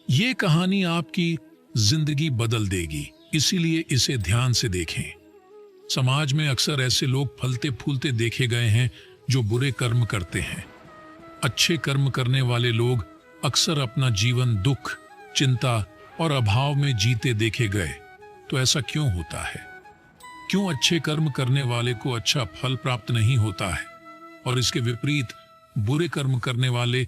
ये कहानी आपकी जिंदगी बदल देगी, इसीलिए इसे ध्यान से देखें। समाज में अक्सर ऐसे लोग फलते फूलते देखे गए हैं जो बुरे कर्म करते हैं। अच्छे कर्म करने वाले लोग अक्सर अपना जीवन दुख, चिंता और अभाव में जीते देखे गए। तो ऐसा क्यों होता है? क्यों अच्छे कर्म करने वाले को अच्छा फल प्राप्त नहीं होता है और इसके विपरीत बुरे कर्म करने वाले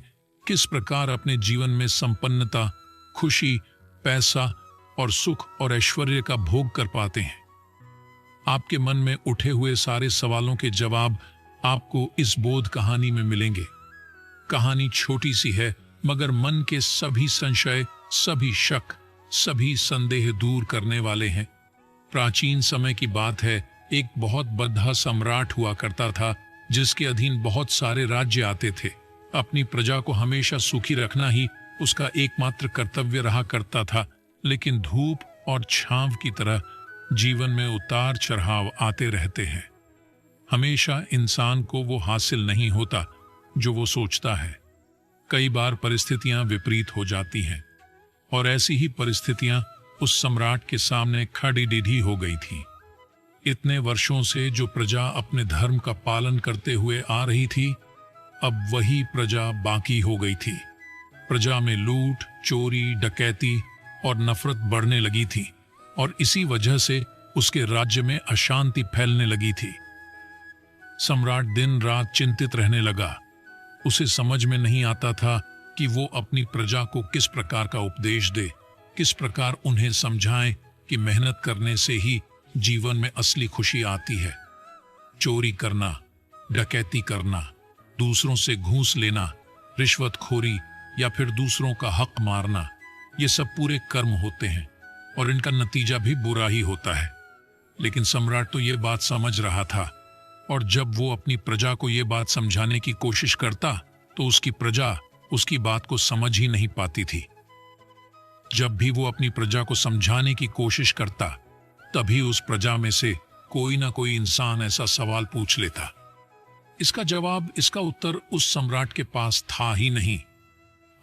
किस प्रकार अपने जीवन में संपन्नता, खुशी, पैसा और सुख और ऐश्वर्य का भोग कर पाते हैं? आपके मन में उठे हुए सारे सवालों के जवाब आपको इस बोध कहानी में मिलेंगे। कहानी छोटी सी है, मगर मन के सभी संशय, सभी शक, सभी संदेह दूर करने वाले हैं। प्राचीन समय की बात है, एक बहुत बड़ा सम्राट हुआ करता था जिसके अधीन बहुत सारे राज्य आते थे। अपनी प्रजा को हमेशा सुखी रखना ही उसका एकमात्र कर्तव्य रहा करता था, लेकिन धूप और छांव की तरह जीवन में उतार चढ़ाव आते रहते हैं। हमेशा इंसान को वो हासिल नहीं होता जो वो सोचता है। कई बार परिस्थितियां विपरीत हो जाती हैं और ऐसी ही परिस्थितियां उस सम्राट के सामने खड़ी डीढ़ी हो गई थी। इतने वर्षों से जो प्रजा अपने धर्म का पालन करते हुए आ रही थी, अब वही प्रजा बाकी हो गई थी। प्रजा में लूट, चोरी, डकैती और नफरत बढ़ने लगी थी और इसी वजह से उसके राज्य में अशांति फैलने लगी थी। सम्राट दिन रात चिंतित रहने लगा। उसे समझ में नहीं आता था कि वो अपनी प्रजा को किस प्रकार का उपदेश दे, किस प्रकार उन्हें समझाएं कि मेहनत करने से ही जीवन में असली खुशी आती है। चोरी करना, डकैती करना, दूसरों से घूस लेना, रिश्वतखोरी या फिर दूसरों का हक मारना, ये सब पूरे कर्म होते हैं और इनका नतीजा भी बुरा ही होता है। लेकिन सम्राट तो ये बात समझ रहा था और जब वो अपनी प्रजा को ये बात समझाने की कोशिश करता तो उसकी प्रजा उसकी बात को समझ ही नहीं पाती थी। जब भी वो अपनी प्रजा को समझाने की कोशिश करता, तभी उस प्रजा में से कोई ना कोई इंसान ऐसा सवाल पूछ लेता। इसका जवाब, इसका उत्तर उस सम्राट के पास था ही नहीं।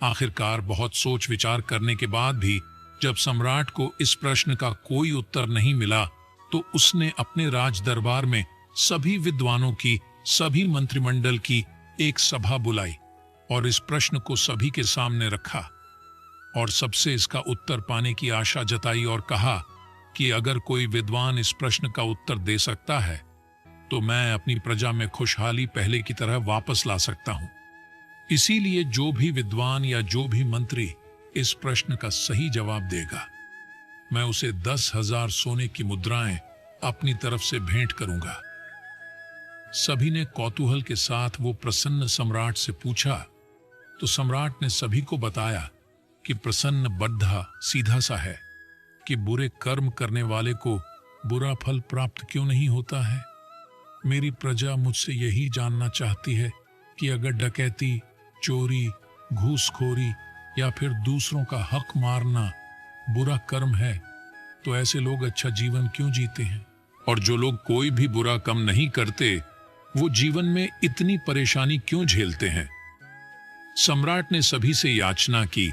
आखिरकार बहुत सोच विचार करने के बाद भी जब सम्राट को इस प्रश्न का कोई उत्तर नहीं मिला, तो उसने अपने राज दरबार में सभी विद्वानों की, सभी मंत्रिमंडल की एक सभा बुलाई और इस प्रश्न को सभी के सामने रखा और सबसे इसका उत्तर पाने की आशा जताई और कहा कि अगर कोई विद्वान इस प्रश्न का उत्तर दे सकता है तो मैं अपनी प्रजा में खुशहाली पहले की तरह वापस ला सकता हूं। इसीलिए जो भी विद्वान या जो भी मंत्री इस प्रश्न का सही जवाब देगा, मैं उसे 10,000 सोने की मुद्राएं अपनी तरफ से भेंट करूंगा। सभी ने कौतूहल के साथ वो प्रसन्न सम्राट से पूछा तो सम्राट ने सभी को बताया कि प्रसन्न बद्धा सीधा सा है कि बुरे कर्म करने वाले को बुरा फल प्राप्त क्यों नहीं होता है। मेरी प्रजा मुझसे यही जानना चाहती है कि अगर डकैती, चोरी, घूसखोरी या फिर दूसरों का हक मारना बुरा कर्म है, तो ऐसे लोग अच्छा जीवन क्यों जीते हैं, और जो लोग कोई भी बुरा काम नहीं करते, वो जीवन में इतनी परेशानी क्यों झेलते हैं। सम्राट ने सभी से याचना की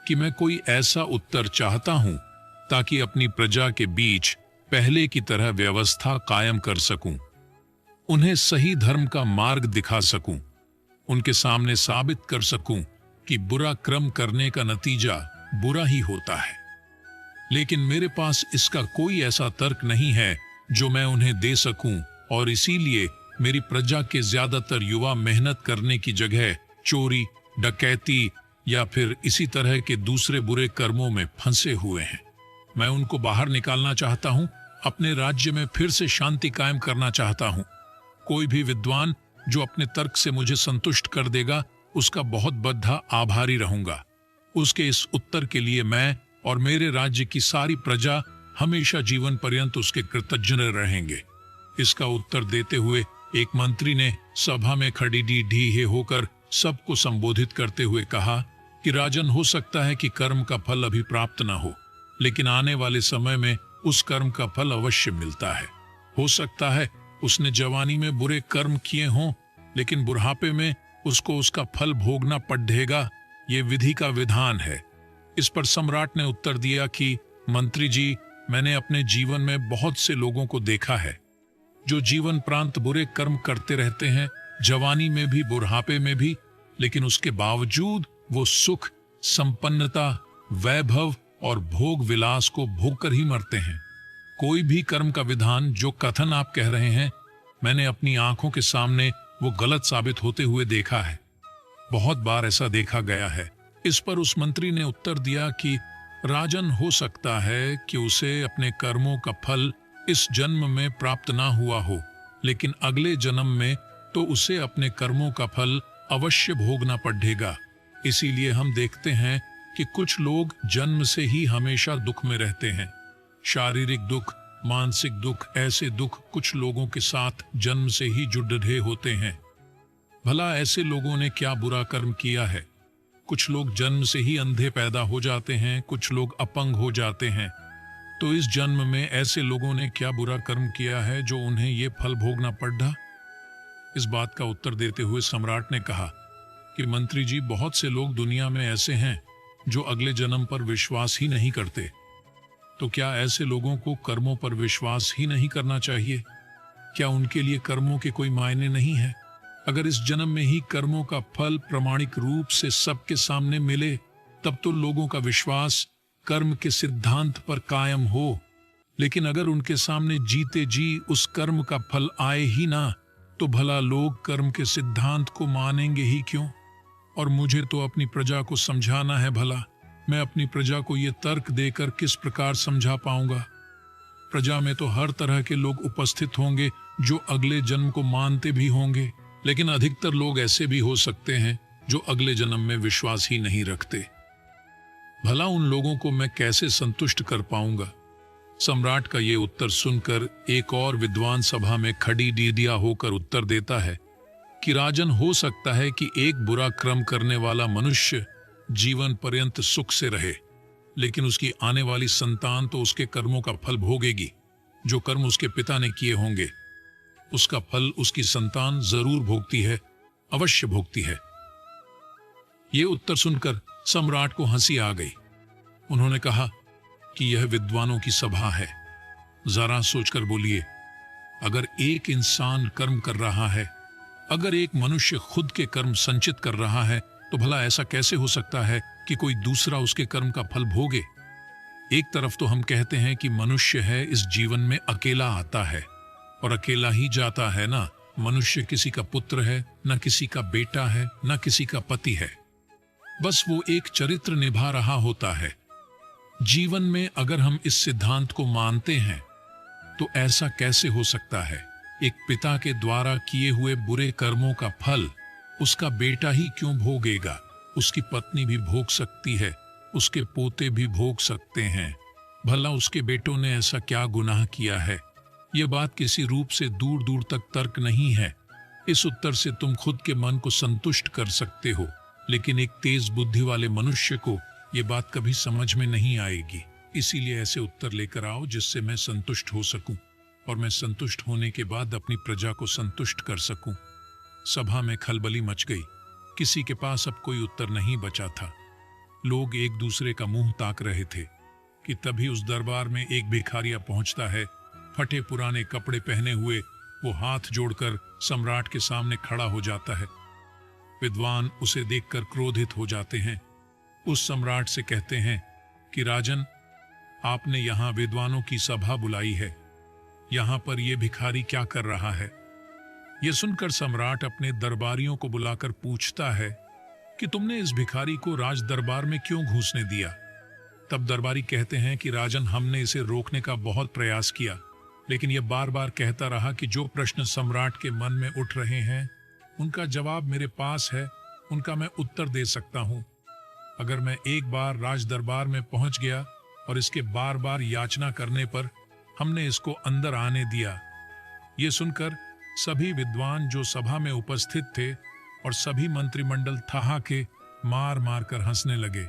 कि मैं कोई ऐसा उत्तर चाहता हूं ताकि अपनी प्रजा के बीच पहले की तरह व्यवस्था कायम कर सकूं, उन्हें सही धर्म का मार्ग दिखा सकूं, उनके सामने साबित कर सकूं कि बुरा कर्म करने का नतीजा बुरा ही होता है। लेकिन मेरे पास इसका कोई ऐसा तर्क नहीं है जो मैं उन्हें दे सकूं और इसीलिए मेरी प्रजा के ज्यादातर युवा मेहनत करने की जगह चोरी, डकैती या फिर इसी तरह के दूसरे बुरे कर्मों में फंसे हुए हैं। मैं उनको बाहर निकालना चाहता हूं, अपने राज्य में फिर से शांति कायम करना चाहता हूं। कोई भी विद्वान जो अपने तर्क से मुझे संतुष्ट कर देगा, उसका बहुत बद्धा आभारी रहूंगा। उसके इस उत्तर के लिए मैं और मेरे राज्य की सारी प्रजा हमेशा जीवन पर्यंत उसके कृतज्ञ रहेंगे। इसका उत्तर देते हुए एक मंत्री ने सभा में खड़ी ढीहे होकर सबको संबोधित करते हुए कहा कि राजन, हो सकता है कि कर्म का फल अभी प्राप्त ना हो, लेकिन आने वाले समय में उस कर्म का फल अवश्य मिलता है। हो सकता है उसने जवानी में बुरे कर्म किए हों, लेकिन बुढ़ापे में उसको उसका फल भोगना पड़ेगा। ये विधि का विधान है। इस पर सम्राट ने उत्तर दिया कि मंत्री जी, मैंने अपने जीवन में बहुत से लोगों को देखा है जो जीवन प्रांत बुरे कर्म करते रहते हैं, जवानी में भी बुढ़ापे में भी, लेकिन उसके बावजूद वो सुख, संपन्नता, वैभव और भोग विलास को भोग कर ही मरते हैं। कोई भी कर्म का विधान जो कथन आप कह रहे हैं, मैंने अपनी आंखों के सामने वो गलत साबित होते हुए देखा है। बहुत बार ऐसा देखा गया है। इस पर उस मंत्री ने उत्तर दिया कि राजन, हो सकता है कि उसे अपने कर्मों का फल इस जन्म में प्राप्त ना हुआ हो, लेकिन अगले जन्म में तो उसे अपने कर्मों का फल अवश्य भोगना पड़ेगा। इसीलिए हम देखते हैं कि कुछ लोग जन्म से ही हमेशा दुख में रहते हैं। शारीरिक दुख, मानसिक दुख, ऐसे दुख कुछ लोगों के साथ जन्म से ही जुड़ होते हैं। भला ऐसे लोगों ने क्या बुरा कर्म किया है? कुछ लोग जन्म से ही अंधे पैदा हो जाते हैं, कुछ लोग अपंग हो जाते हैं। तो इस जन्म में ऐसे लोगों ने क्या बुरा कर्म किया है जो उन्हें ये फल भोगना पड़ा? इस बात का उत्तर देते हुए सम्राट ने कहा कि मंत्री जी, बहुत से लोग दुनिया में ऐसे हैं जो अगले जन्म पर विश्वास ही नहीं करते। तो क्या ऐसे लोगों को कर्मों पर विश्वास ही नहीं करना चाहिए? क्या उनके लिए कर्मों के कोई मायने नहीं है? अगर इस जन्म में ही कर्मों का फल प्रामाणिक रूप से सबके सामने मिले, तब तो लोगों का विश्वास कर्म के सिद्धांत पर कायम हो। लेकिन अगर उनके सामने जीते जी उस कर्म का फल आए ही ना, तो भला लोग कर्म के सिद्धांत को मानेंगे ही क्यों? और मुझे तो अपनी प्रजा को समझाना है। भला मैं अपनी प्रजा को ये तर्क देकर किस प्रकार समझा पाऊंगा? प्रजा में तो हर तरह के लोग उपस्थित होंगे जो अगले जन्म को मानते भी होंगे, लेकिन अधिकतर लोग ऐसे भी हो सकते हैं जो अगले जन्म में विश्वास ही नहीं रखते। भला उन लोगों को मैं कैसे संतुष्ट कर पाऊंगा? सम्राट का ये उत्तर सुनकर एक और विद्वान सभा में खड़ी डीडिया होकर उत्तर देता है कि राजन, हो सकता है कि एक बुरा कर्म करने वाला मनुष्य जीवन पर्यंत सुख से रहे, लेकिन उसकी आने वाली संतान तो उसके कर्मों का फल भोगेगी। जो कर्म उसके पिता ने किए होंगे, उसका फल उसकी संतान जरूर भोगती है, अवश्य भोगती है। ये उत्तर सुनकर सम्राट को हंसी आ गई। उन्होंने कहा कि यह विद्वानों की सभा है, जरा सोचकर बोलिए, अगर एक इंसान कर्म कर रहा है, अगर एक मनुष्य खुद के कर्म संचित कर रहा है, तो भला ऐसा कैसे हो सकता है कि कोई दूसरा उसके कर्म का फल भोगे? एक तरफ तो हम कहते हैं कि मनुष्य है, इस जीवन में अकेला आता है और अकेला ही जाता है ना। मनुष्य किसी का पुत्र है, न किसी का बेटा है, न किसी का पति है, बस वो एक चरित्र निभा रहा होता है। जीवन में अगर हम इस सिद्धांत को मानते हैं तो ऐसा कैसे हो सकता है? एक पिता के द्वारा किए हुए बुरे कर्मों का फल उसका बेटा ही क्यों भोगेगा? उसकी पत्नी भी भोग सकती है, उसके पोते भी भोग सकते हैं। भला उसके बेटों ने ऐसा क्या गुनाह किया है? यह बात किसी रूप से दूर दूर तक तर्क नहीं है। इस उत्तर से तुम खुद के मन को संतुष्ट कर सकते हो, लेकिन एक तेज बुद्धि वाले मनुष्य को यह बात कभी समझ में नहीं आएगी। इसीलिए ऐसे उत्तर लेकर आओ जिससे मैं संतुष्ट हो सकूं, और मैं संतुष्ट होने के बाद अपनी प्रजा को संतुष्ट कर सकूं। सभा में खलबली मच गई। किसी के पास अब कोई उत्तर नहीं बचा था। लोग एक दूसरे का मुंह ताक रहे थे कि तभी उस दरबार में एक भिखारिया पहुंचता है। फटे पुराने कपड़े पहने हुए वो हाथ जोड़कर सम्राट के सामने खड़ा हो जाता है। विद्वान उसे देखकर क्रोधित हो जाते हैं। उस सम्राट से कहते हैं कि राजन, आपने यहां विद्वानों की सभा बुलाई है, यहां पर यह भिखारी क्या कर रहा है? यह सुनकर सम्राट अपने दरबारियों को बुलाकर पूछता है कि तुमने इस भिखारी को राज दरबार में क्यों घुसने दिया? तब दरबारी कहते हैं कि राजन, हमने इसे रोकने का बहुत प्रयास किया, लेकिन यह बार बार कहता रहा कि जो प्रश्न सम्राट के मन में उठ रहे हैं उनका जवाब मेरे पास है, उनका मैं उत्तर दे सकता हूं। अगर मैं एक बार राज दरबार में पहुंच गया और इसके बार बार याचना करने पर हमने इसको अंदर आने दिया। ये सुनकर सभी विद्वान जो सभा में उपस्थित थे और सभी मंत्रिमंडल ठहाके मार मार कर हंसने लगे।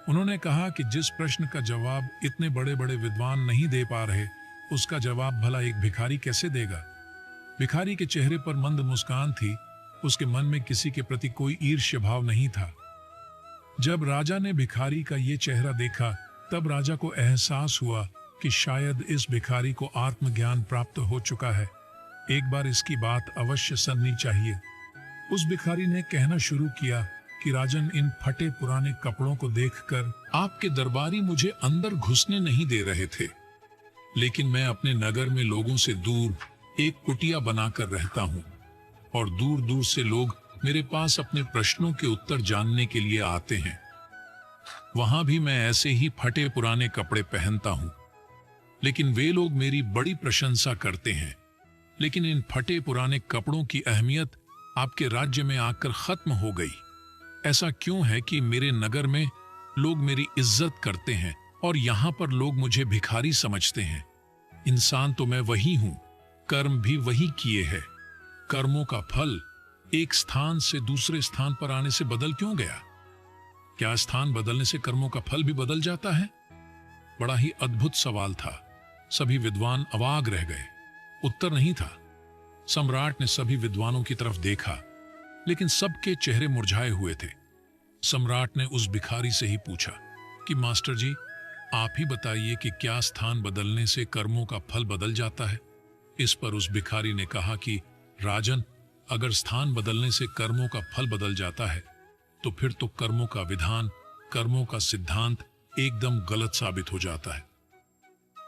उन्होंने कहा कि जिस प्रश्न का जवाब इतने बड़े बड़े विद्वान नहीं दे पा रहे, उसका जवाब भला एक भिखारी कैसे देगा? भिखारी के चेहरे पर मंद मुस्कान थी, उसके मन में किसी के प्रति कोई ईर्ष्य भाव नहीं था। जब राजा ने भिखारी का ये चेहरा देखा, तब राजा को एहसास हुआ कि शायद इस भिखारी को आत्मज्ञान प्राप्त हो चुका है। एक बार इसकी बात अवश्य सुननी चाहिए। उस भिखारी ने कहना शुरू किया कि राजन, इन फटे पुराने कपड़ों को देखकर आपके दरबारी मुझे अंदर घुसने नहीं दे रहे थे, लेकिन मैं अपने नगर में लोगों से दूर एक कुटिया बनाकर रहता हूँ और दूर दूर से लोग मेरे पास अपने प्रश्नों के उत्तर जानने के लिए आते हैं। वहां भी मैं ऐसे ही फटे पुराने कपड़े पहनता हूं, लेकिन वे लोग मेरी बड़ी प्रशंसा करते हैं। लेकिन इन फटे पुराने कपड़ों की अहमियत आपके राज्य में आकर खत्म हो गई। ऐसा क्यों है कि मेरे नगर में लोग मेरी इज्जत करते हैं और यहां पर लोग मुझे भिखारी समझते हैं? इंसान तो मैं वही हूं, कर्म भी वही किए हैं। कर्मों का फल एक स्थान से दूसरे स्थान पर आने से बदल क्यों गया? क्या स्थान बदलने से कर्मों का फल भी बदल जाता है? बड़ा ही अद्भुत सवाल था। सभी विद्वान अवाक रह गए। उत्तर नहीं था। सम्राट ने सभी विद्वानों की तरफ देखा, लेकिन सबके चेहरे मुरझाए हुए थे। सम्राट ने उस भिखारी से ही पूछा कि मास्टर जी, आप ही बताइए कि क्या स्थान बदलने से कर्मों का फल बदल जाता है? इस पर उस भिखारी ने कहा कि राजन, अगर स्थान बदलने से कर्मों का फल बदल जाता है तो फिर तो कर्मों का विधान, कर्मों का सिद्धांत एकदम गलत साबित हो जाता है।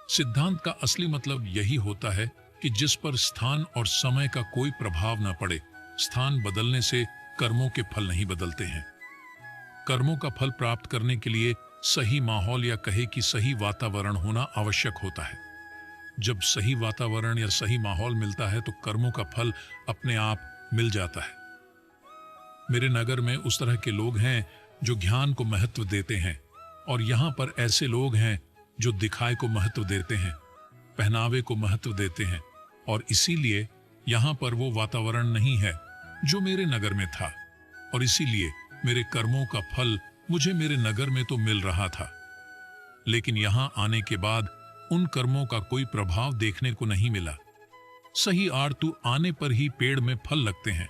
सिद्धांत का असली मतलब यही होता है कि जिस पर स्थान और समय का कोई प्रभाव न पड़े। स्थान बदलने से कर्मों के फल नहीं बदलते हैं। कर्मों का फल प्राप्त करने के लिए सही माहौल या कहे कि सही वातावरण होना आवश्यक होता है। जब सही वातावरण या सही माहौल मिलता है तो कर्मों का फल अपने आप मिल जाता है। मेरे नगर में उस तरह के लोग हैं जो ज्ञान को महत्व देते हैं, और यहां पर ऐसे लोग हैं जो दिखाए को महत्व देते हैं, पहनावे को महत्व देते हैं, और इसीलिए यहां पर वो वातावरण नहीं है जो मेरे नगर में था, और इसीलिए मेरे कर्मों का फल मुझे मेरे नगर में तो मिल रहा था, लेकिन यहां आने के बाद उन कर्मों का कोई प्रभाव देखने को नहीं मिला। सही आरतू आने पर ही पेड़ में फल लगते हैं।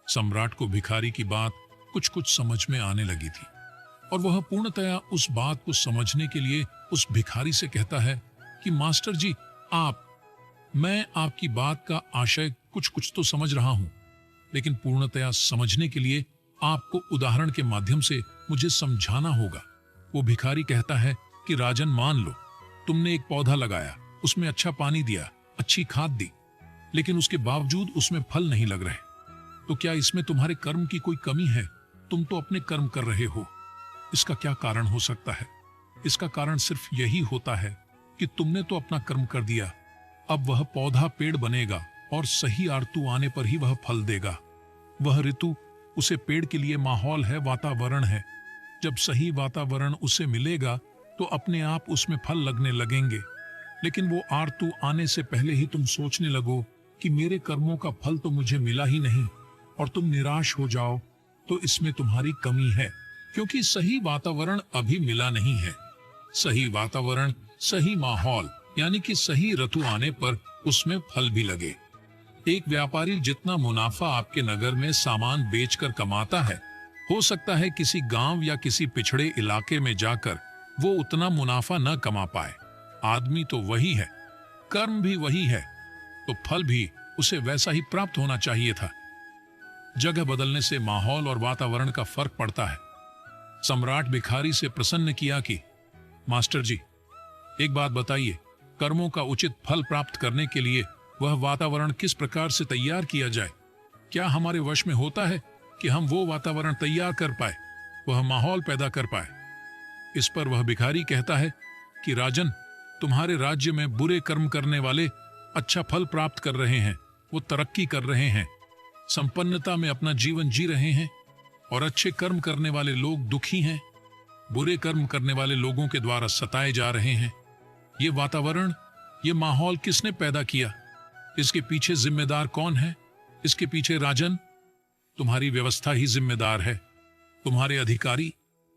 सम्राट को भिखारी की बात कुछ कुछ समझ में आने लगी थी, और वह पूर्णतया उस बात को समझने के लिए उस भिखारी से कहता है कि मास्टर जी, मैं आपकी बात का आशय कुछ कुछ तो समझ रहा हूं, लेकिन पूर्णतया समझने के लिए आपको उदाहरण के माध्यम से मुझे समझाना होगा। वो भिखारी कहता है कि राजन, मान लो तुमने एक पौधा लगाया, उसमें अच्छा पानी दिया, अच्छी खाद दी, लेकिन उसके बावजूद उसमें फल नहीं लग रहे, तो क्या इसमें तुम्हारे कर्म की कोई कमी है? तुम तो अपने कर्म कर रहे हो। इसका क्या कारण हो सकता है? इसका कारण सिर्फ यही होता है कि तुमने तो अपना कर्म कर दिया। अब वह पौधा पेड़ बनेगा और सही आरतू आने पर ही वह फल देगा। वह ऋतु उसे पेड़ के लिए माहौल है, वातावरण है। जब सही वातावरण उसे मिलेगा तो अपने आप उसमें फल लगने लगेंगे। लेकिन वो आरतू आने से पहले ही तुम सोचने लगो कि मेरे कर्मों का फल तो मुझे मिला ही नहीं, और तुम निराश हो जाओ, तो इसमें तुम्हारी कमी है, क्योंकि सही वातावरण अभी मिला नहीं है। सही वातावरण, सही माहौल, यानी कि सही ऋतु आने पर उसमें फल भी लगे। एक व्यापारी जितना मुनाफा आपके नगर में सामान बेचकर कमाता है, हो सकता है किसी गांव या किसी पिछड़े इलाके में जाकर वो उतना मुनाफा न कमा पाए। आदमी तो वही है, कर्म भी वही है, तो फल भी उसे वैसा ही प्राप्त होना चाहिए था। जगह बदलने से माहौल और वातावरण का फर्क पड़ता है। सम्राट भिखारी से प्रसन्न किया कि मास्टर जी, एक बात बताइए, कर्मों का उचित फल प्राप्त करने के लिए वह वातावरण किस प्रकार से तैयार किया जाए? क्या हमारे वश में होता है कि हम वो वातावरण तैयार कर पाए, वह माहौल पैदा कर पाए? इस पर वह भिखारी कहता है कि राजन, तुम्हारे राज्य में बुरे कर्म करने वाले अच्छा फल प्राप्त कर रहे हैं, वो तरक्की कर रहे हैं, संपन्नता में अपना जीवन जी रहे हैं, और अच्छे कर्म करने वाले लोग दुखी हैं, बुरे कर्म करने वाले लोगों के द्वारा सताए जा रहे हैं। ये वातावरण, ये माहौल किसने पैदा किया? इसके पीछे जिम्मेदार कौन है? इसके पीछे राजन, तुम्हारी व्यवस्था ही जिम्मेदार है। तुम्हारे अधिकारी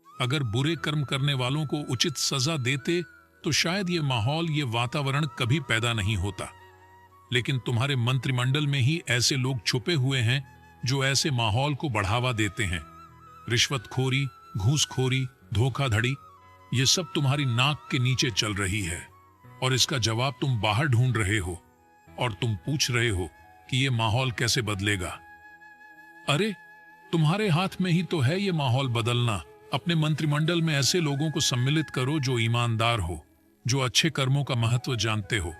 अगर बुरे कर्म करने वालों को उचित सजा देते तो शायद ये माहौल, ये वातावरण कभी पैदा नहीं होता। लेकिन तुम्हारे मंत्रिमंडल में ही ऐसे लोग छुपे हुए हैं जो ऐसे माहौल को बढ़ावा देते हैं। रिश्वतखोरी, घूसखोरी, धोखाधड़ी, ये सब तुम्हारी नाक के नीचे चल रही है और इसका जवाब तुम बाहर ढूंढ रहे हो और तुम पूछ रहे हो कि ये माहौल कैसे बदलेगा। अरे तुम्हारे हाथ में ही तो है ये माहौल बदलना। अपने मंत्रिमंडल में ऐसे लोगों को सम्मिलित करो जो ईमानदार हो, जो अच्छे कर्मों का महत्व जानते हो।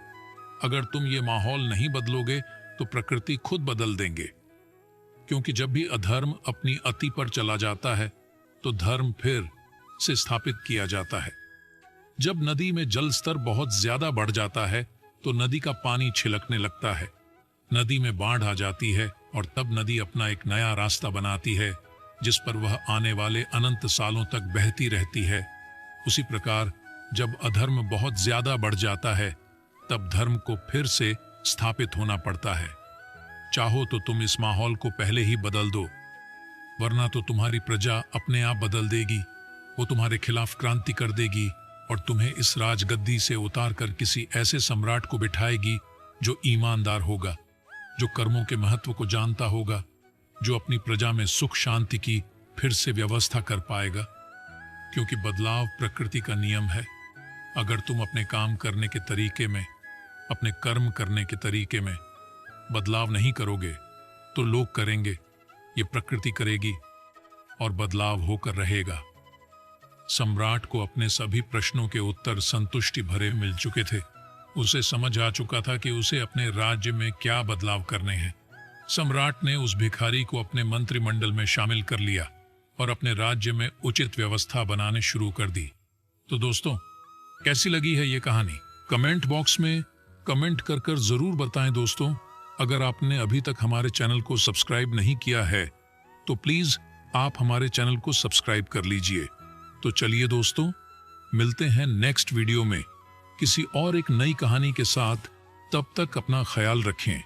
अगर तुम ये माहौल नहीं बदलोगे तो प्रकृति खुद बदल देंगे, क्योंकि जब भी अधर्म अपनी अति पर चला जाता है तो धर्म फिर से स्थापित किया जाता है। जब नदी में जल स्तर बहुत ज्यादा बढ़ जाता है तो नदी का पानी छिलकने लगता है, नदी में बाढ़ आ जाती है और तब नदी अपना एक नया रास्ता बनाती है जिस पर वह आने वाले अनंत सालों तक बहती रहती है। उसी प्रकार जब अधर्म बहुत ज्यादा बढ़ जाता है तब धर्म को फिर से स्थापित होना पड़ता है। चाहो तो तुम इस माहौल को पहले ही बदल दो, वरना तो तुम्हारी प्रजा अपने आप बदल देगी। वो तुम्हारे खिलाफ क्रांति कर देगी और तुम्हें इस राजगद्दी से उतार कर किसी ऐसे सम्राट को बिठाएगी जो ईमानदार होगा, जो कर्मों के महत्व को जानता होगा, जो अपनी प्रजा में सुख शांति की फिर से व्यवस्था कर पाएगा। क्योंकि बदलाव प्रकृति का नियम है। अगर तुम अपने काम करने के तरीके में, अपने कर्म करने के तरीके में बदलाव नहीं करोगे तो लोग करेंगे, ये प्रकृति करेगी और बदलाव होकर रहेगा। सम्राट को अपने सभी प्रश्नों के उत्तर संतुष्टि भरे मिल चुके थे। उसे समझ आ चुका था कि उसे अपने राज्य में क्या बदलाव करने हैं। सम्राट ने उस भिखारी को अपने मंत्रिमंडल में शामिल कर लिया और अपने राज्य में उचित व्यवस्था बनाने शुरू कर दी। तो दोस्तों, कैसी लगी है ये कहानी? कमेंट बॉक्स में कमेंट कर जरूर बताएं दोस्तों। अगर आपने अभी तक हमारे चैनल को सब्सक्राइब नहीं किया है तो प्लीज आप हमारे चैनल को सब्सक्राइब कर लीजिए। तो चलिए दोस्तों, मिलते हैं नेक्स्ट वीडियो में किसी और एक नई कहानी के साथ। तब तक अपना ख्याल रखें।